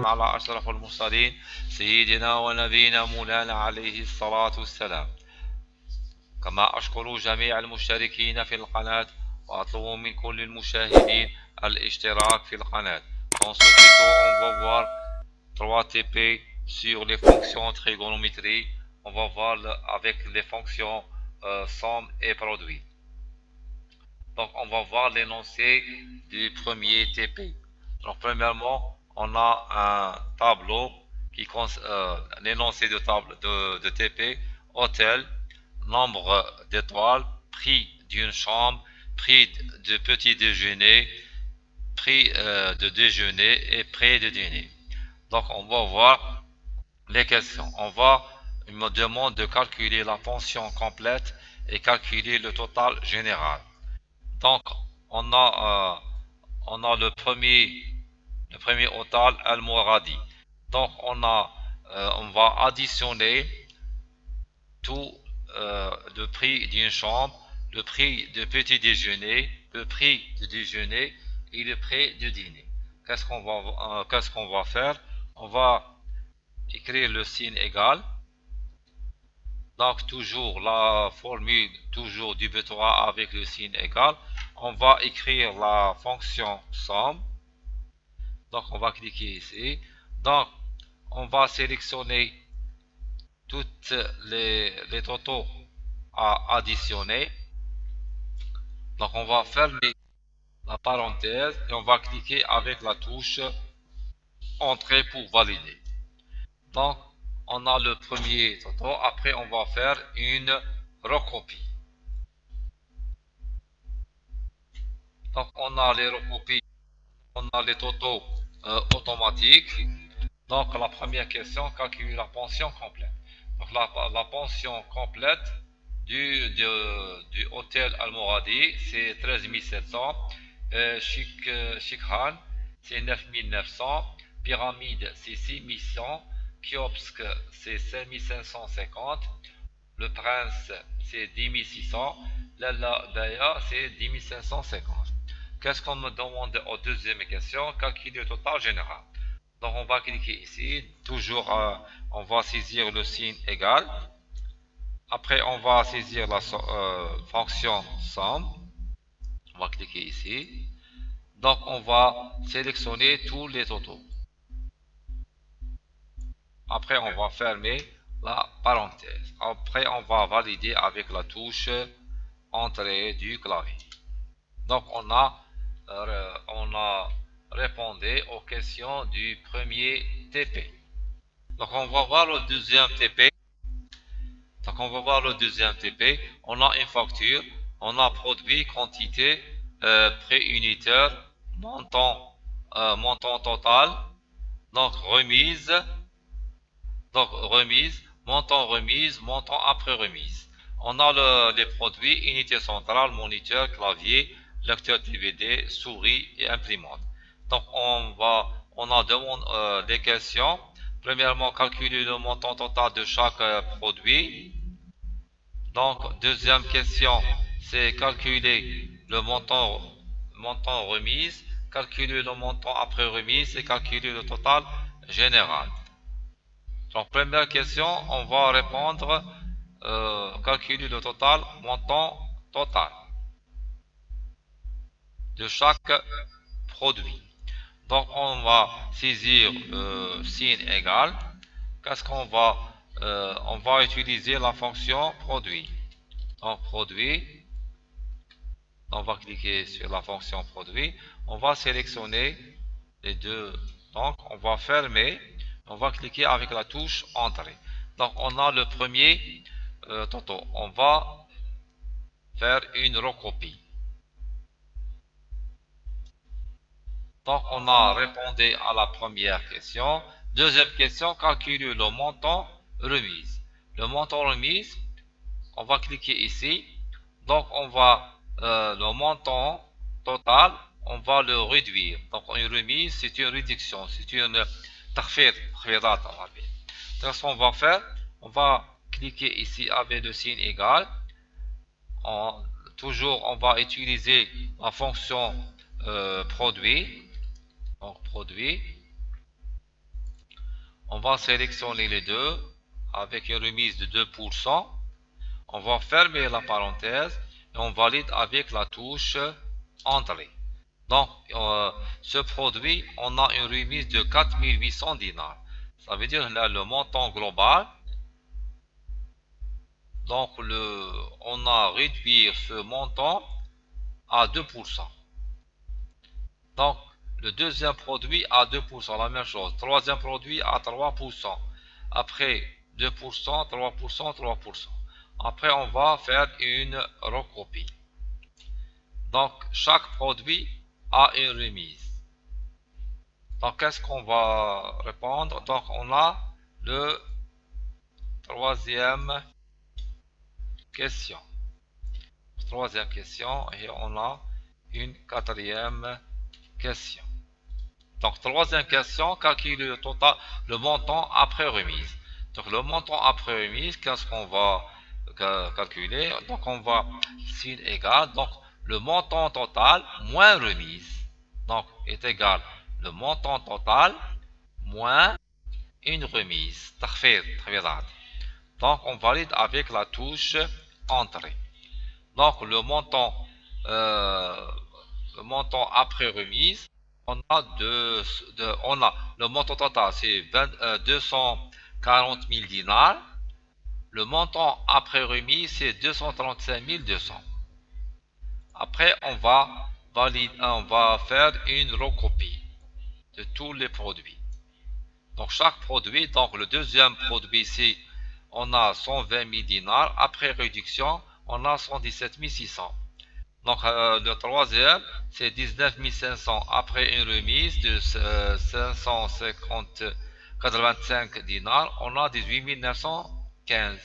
على أشرف المرسلين سيدنا ونبينا مولانا عليه الصلاة والسلام. كما أشكر جميع المشتركين في القناة وأطلب من كل المشاهدين الاشتراك في القناة. Dans ce tuto, on va voir 3 TP sur les fonctions trigonométrie. On va voir avec les fonctions somme et produit. Donc on va voir l'énoncé du premier TP. Donc premièrement, on a un tableau qui l'énoncé de TP, hôtel, nombre d'étoiles, prix d'une chambre, prix de petit déjeuner, prix de déjeuner et prix de dîner. Donc on va voir les questions. Il me demande de calculer la pension complète et calculer le total général. Donc on a le premier hôtel Al-Mouradi. Donc on va additionner tout le prix d'une chambre, le prix de petit déjeuner, le prix de déjeuner et le prix de dîner. Qu'est-ce qu'on va faire? On va écrire le signe égal. Donc toujours la formule toujours du butoir avec le signe égal. On va écrire la fonction somme. Donc on va cliquer ici. Donc on va sélectionner toutes les totaux à additionner. Donc on va fermer la parenthèse et on va cliquer avec la touche entrée pour valider. Donc on a le premier totaux. Après on va faire une recopie. Donc on a les recopies, on a les totaux automatiques. Donc la première question, calculer la pension complète. Donc la pension complète du hôtel Al-Mouradi, c'est 13 700. Chikhan, c'est 9 900. Pyramide, c'est 6 100. Kiosque, c'est 5 550. Le Prince, c'est 10 600. L'Alaya, c'est 10 550. Qu'est-ce qu'on me demande aux deuxième question? Calculer le total général. Donc on va cliquer ici. Toujours, on va saisir le signe égal. Après, on va saisir la fonction somme. On va cliquer ici. Donc on va sélectionner tous les totaux. Après, on va fermer la parenthèse. Après, on va valider avec la touche entrée du clavier. Donc on a répondu aux questions du premier TP. Donc on va voir le deuxième TP. On a une facture, on a produit, quantité, prix unitaire, montant total, donc remise, montant après remise. On a les produits, unité centrale, moniteur, clavier, lecteur DVD, souris et imprimante. Donc on a demandé les questions. Premièrement, calculer le montant total de chaque produit. Donc deuxième question, c'est calculer le montant remise, calculer le montant après remise et calculer le total général. Donc première question, on va répondre calculer le total montant total de chaque produit. Donc on va saisir le signe égal. Qu'est-ce qu'on va on va utiliser la fonction produit. Donc produit, on va cliquer sur la fonction produit. On va sélectionner les deux. Donc on va fermer. On va cliquer avec la touche entrée. Donc on a le premier totaux. On va faire une recopie. Donc on a répondu à la première question. Deuxième question, calculer le montant remise. Le montant remise, on va cliquer ici. Donc on va le montant total, on va le réduire. Donc une remise, c'est une réduction, c'est une تخفيضات en arabe. Donc ce qu'on va faire, on va cliquer ici avec le signe égal. Toujours on va utiliser la fonction produit. Donc produit. On va sélectionner les deux avec une remise de 2%. On va fermer la parenthèse et on valide avec la touche Entrée. Donc, ce produit, on a une remise de 4800 dinars. Ça veut dire là le montant global. Donc, on a réduit ce montant à 2%. Donc, le deuxième produit à 2%, la même chose. Troisième produit à 3%. Après, 2%, 3%, 3%. Après, on va faire une recopie. Donc, chaque produit a une remise. Donc, qu'est-ce qu'on va répondre? Donc, on a le troisième question. Troisième question et on a une quatrième question. Donc, troisième question, calculer le total, le montant après remise. Donc, le montant après remise, qu'est-ce qu'on va calculer? Donc, on va signe égal. Donc, le montant total moins remise. Donc, est égal le montant total moins une remise. Donc, on valide avec la touche Entrée. Donc, le montant après remise, on a le montant total, c'est 240 000 dinars. Le montant après remise, c'est 235 200. Après, on va faire une recopie de tous les produits. Donc, chaque produit, donc le deuxième produit ici, on a 120 000 dinars. Après réduction, on a 117 600. Donc, le troisième, c'est 19 500 après une remise de 585 dinars. On a 18 915.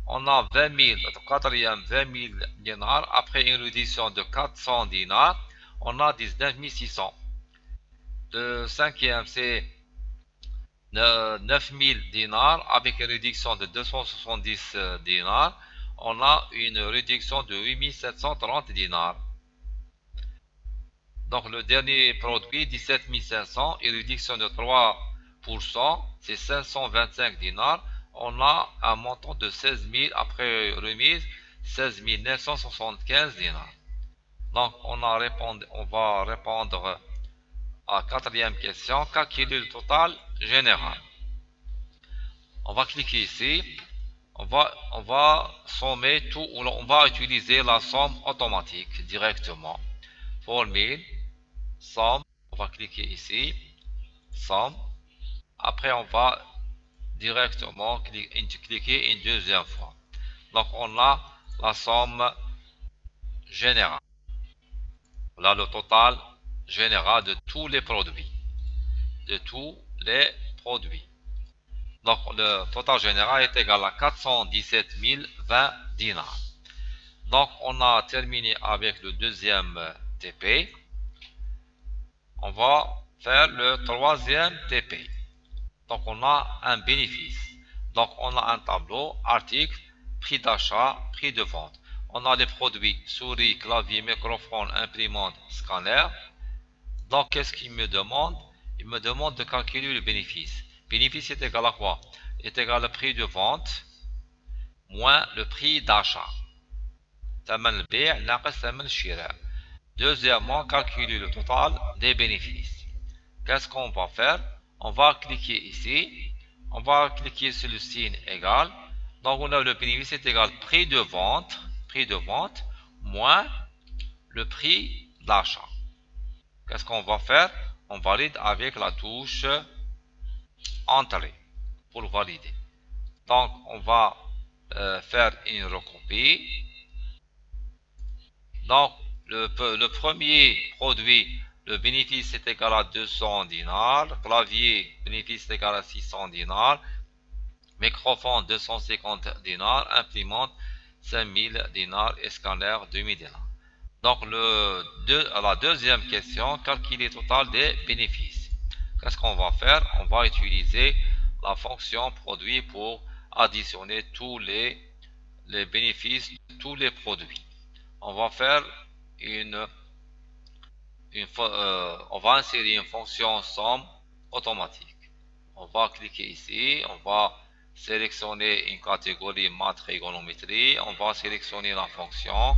On a 20 000, le quatrième, 20 000 dinars après une réduction de 400 dinars. On a 19 600. Le cinquième, c'est 9 000 dinars avec une réduction de 270 dinars. On a une réduction de 8 730 dinars. Donc le dernier produit, 17 500, une réduction de 3%, c'est 525 dinars. On a un montant de 16 000 après remise, 16 975 dinars. Donc on va répondre à la quatrième question, calculer le total général. On va cliquer ici. On va sommer tout, on va utiliser la somme automatique directement. Formule, somme, on va cliquer ici, somme. Après, on va directement cliquer une deuxième fois. Donc, on a la somme générale. Là, le total général de tous les produits. De tous les produits. Donc, le total général est égal à 417 020 dinars. Donc, on a terminé avec le deuxième TP. On va faire le troisième TP. Donc, on a un bénéfice. Donc, on a un tableau, article, prix d'achat, prix de vente. On a les produits souris, clavier, microphone, imprimante, scanner. Donc, qu'est-ce qu'il me demande? Il me demande de calculer le bénéfice. Bénéfice est égal à quoi? Est égal au prix de vente moins le prix d'achat. Deuxièmement, calculer le total des bénéfices. Qu'est-ce qu'on va faire? On va cliquer ici. On va cliquer sur le signe égal. Donc, on a le bénéfice est égal prix de vente moins le prix d'achat. Qu'est-ce qu'on va faire? On valide avec la touche Entrée pour valider. Donc, on va faire une recopie. Donc, le premier produit, le bénéfice est égal à 200 dinars. Clavier, bénéfice est égal à 600 dinars. Microphone, 250 dinars. Imprimante, 5000 dinars. Et scanner, 2000 dinars. Donc, la deuxième question, calculer le total des bénéfices. Qu'est-ce qu'on va faire? On va utiliser la fonction produit pour additionner tous les bénéfices de tous les produits. On va faire on va insérer une fonction somme automatique. On va cliquer ici, on va sélectionner une catégorie maths trigonométrie, on va sélectionner la fonction,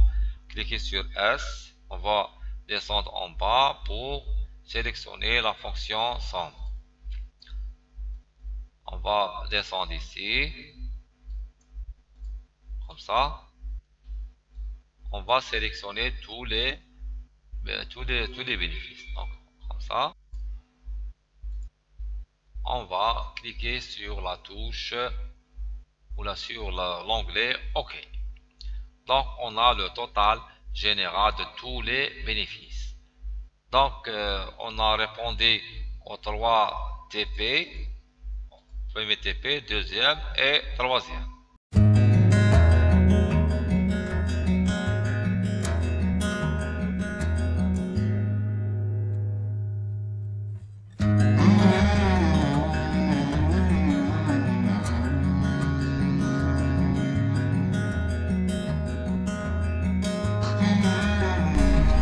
cliquer sur S, on va descendre en bas pour sélectionner la fonction somme. On va descendre ici, comme ça. On va sélectionner tous les bénéfices. Donc, comme ça, on va cliquer sur la touche ou sur l'onglet OK. Donc, on a le total général de tous les bénéfices. Donc, on a répondu aux 3 TP, premier TP, deuxième et troisième.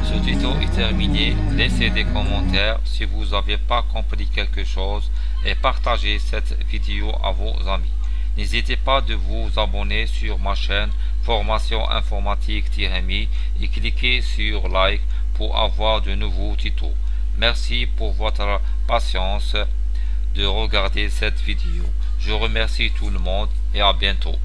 Ce tuto est terminé, laissez des commentaires si vous n'avez pas compris quelque chose et partagez cette vidéo à vos amis. N'hésitez pas de vous abonner sur ma chaîne Formation Informatique-MI et cliquez sur like pour avoir de nouveaux tutos. Merci pour votre patience de regarder cette vidéo. Je remercie tout le monde et à bientôt.